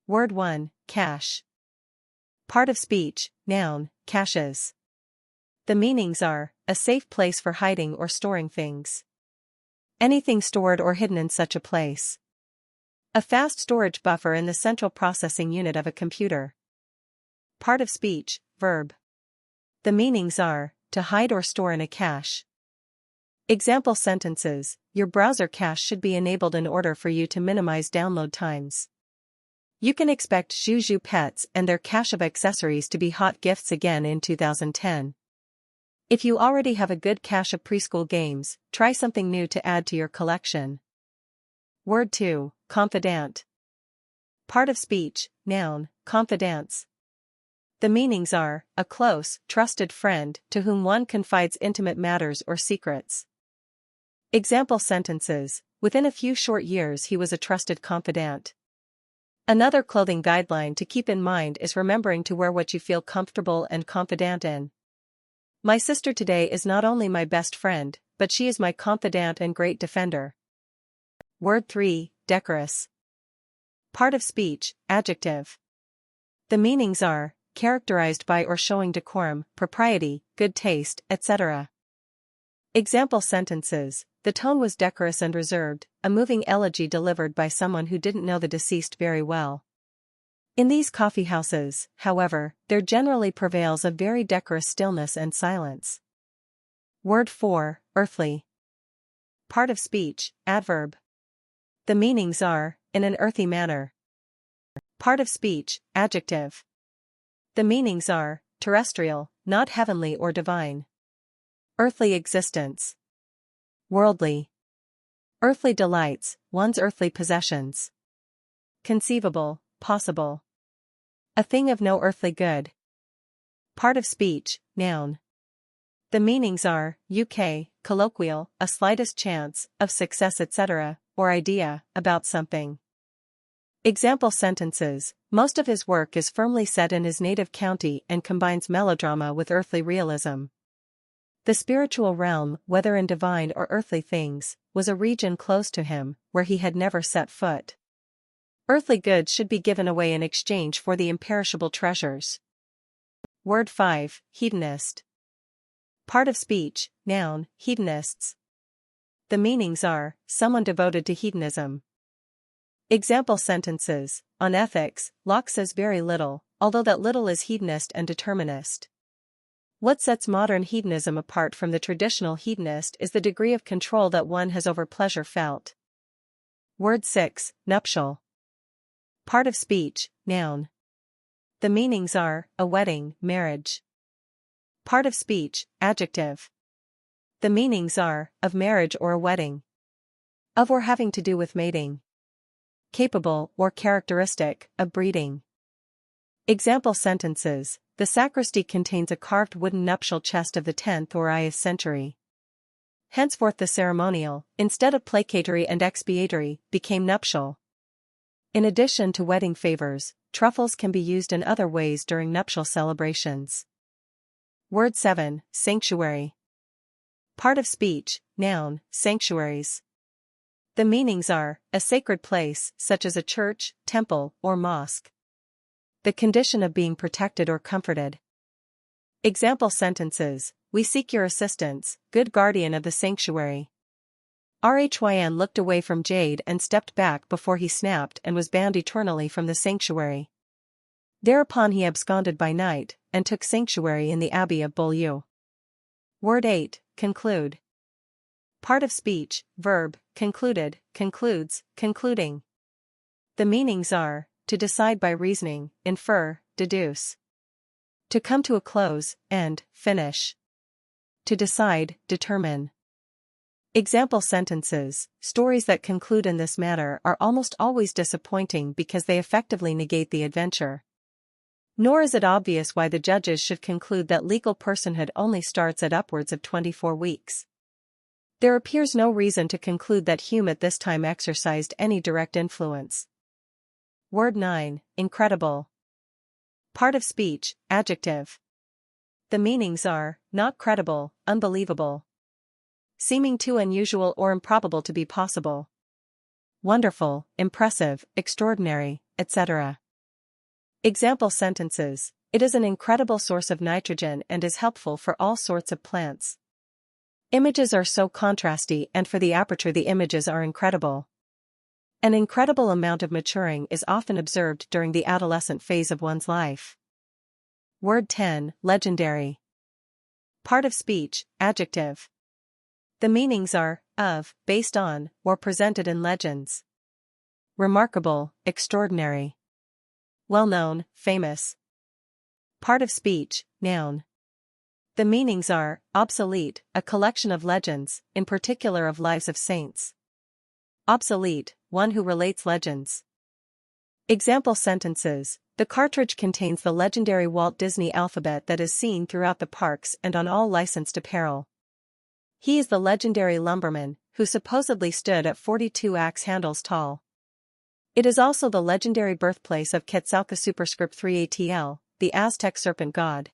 Word 1, cache. Part of speech, noun, caches. The meanings are, a safe place for hiding or storing things. Anything stored or hidden in such a place. A fast storage buffer in the central processing unit of a computer. Part of speech, verb. The meanings are, to hide or store in a cache. Example sentences, your browser cache should be enabled in order for you to minimize download times. You can expect Juju pets and their cache of accessories to be hot gifts again in 2010. If you already have a good cache of preschool games, try something new to add to your collection. Word 2, confidant. Part of speech, noun, confidants. The meanings are, a close, trusted friend to whom one confides intimate matters or secrets. Example sentences, within a few short years he was a trusted confidant. Another clothing guideline to keep in mind is remembering to wear what you feel comfortable and confident in. My sister today is not only my best friend, but she is my confidant and great defender. Word 3, decorous. Part of speech, adjective. The meanings are, characterized by or showing decorum, propriety, good taste, etc. Example sentences, the tone was decorous and reserved, a moving elegy delivered by someone who didn't know the deceased very well. In these coffee houses, however, there generally prevails a very decorous stillness and silence. Word 4, earthly. Part of speech, adverb. The meanings are, in an earthy manner. Part of speech, adjective. The meanings are, terrestrial, not heavenly or divine. Earthly existence. Worldly. Earthly delights, one's earthly possessions. Conceivable, possible. A thing of no earthly good. Part of speech, noun. The meanings are, UK, colloquial, a slightest chance, of success etc., or idea, about something. Example sentences, most of his work is firmly set in his native county and combines melodrama with earthly realism. The spiritual realm, whether in divine or earthly things, was a region close to him, where he had never set foot. Earthly goods should be given away in exchange for the imperishable treasures. Word 5, hedonist. Part of speech, noun, hedonists. The meanings are, someone devoted to hedonism. Example sentences, on ethics, Locke says very little, although that little is hedonist and determinist. What sets modern hedonism apart from the traditional hedonist is the degree of control that one has over pleasure felt. Word 6, nuptial. Part of speech, noun. The meanings are, a wedding, marriage. Part of speech, adjective. The meanings are, of marriage or a wedding. Of or having to do with mating. Capable or characteristic, of breeding. Example sentences, the sacristy contains a carved wooden nuptial chest of the 10th or 11th century. Henceforth the ceremonial, instead of placatory and expiatory, became nuptial. In addition to wedding favors, truffles can be used in other ways during nuptial celebrations. Word 7, sanctuary. Part of speech, noun, sanctuaries. The meanings are, a sacred place, such as a church, temple, or mosque. The condition of being protected or comforted. Example sentences, we seek your assistance, good guardian of the sanctuary. Rhyn looked away from Jade and stepped back before he snapped and was banned eternally from the sanctuary. Thereupon he absconded by night, and took sanctuary in the Abbey of Beaulieu. Word 8, conclude. Part of speech, verb, concluded, concludes, concluding. The meanings are, to decide by reasoning, infer, deduce. To come to a close, end, finish. To decide, determine. Example sentences, stories that conclude in this manner are almost always disappointing because they effectively negate the adventure. Nor is it obvious why the judges should conclude that legal personhood only starts at upwards of 24 weeks. There appears no reason to conclude that Hume at this time exercised any direct influence. Word 9, incredible. Part of speech, adjective. The meanings are, not credible, unbelievable. Seeming too unusual or improbable to be possible. Wonderful, impressive, extraordinary, etc. Example sentences: it is an incredible source of nitrogen and is helpful for all sorts of plants. Images are so contrasty, and for the aperture the images are incredible. An incredible amount of maturing is often observed during the adolescent phase of one's life. Word 10, legendary. Part of speech, adjective. The meanings are, of, based on, or presented in legends. Remarkable, extraordinary. Well-known, famous. Part of speech, noun. The meanings are, obsolete, a collection of legends, in particular of lives of saints. Obsolete, one who relates legends. Example sentences: the cartridge contains the legendary Walt Disney alphabet that is seen throughout the parks and on all licensed apparel. He is the legendary lumberman, who supposedly stood at 42 axe handles tall. It is also the legendary birthplace of Quetzalcoatl superscript 3 ATL, the Aztec serpent god.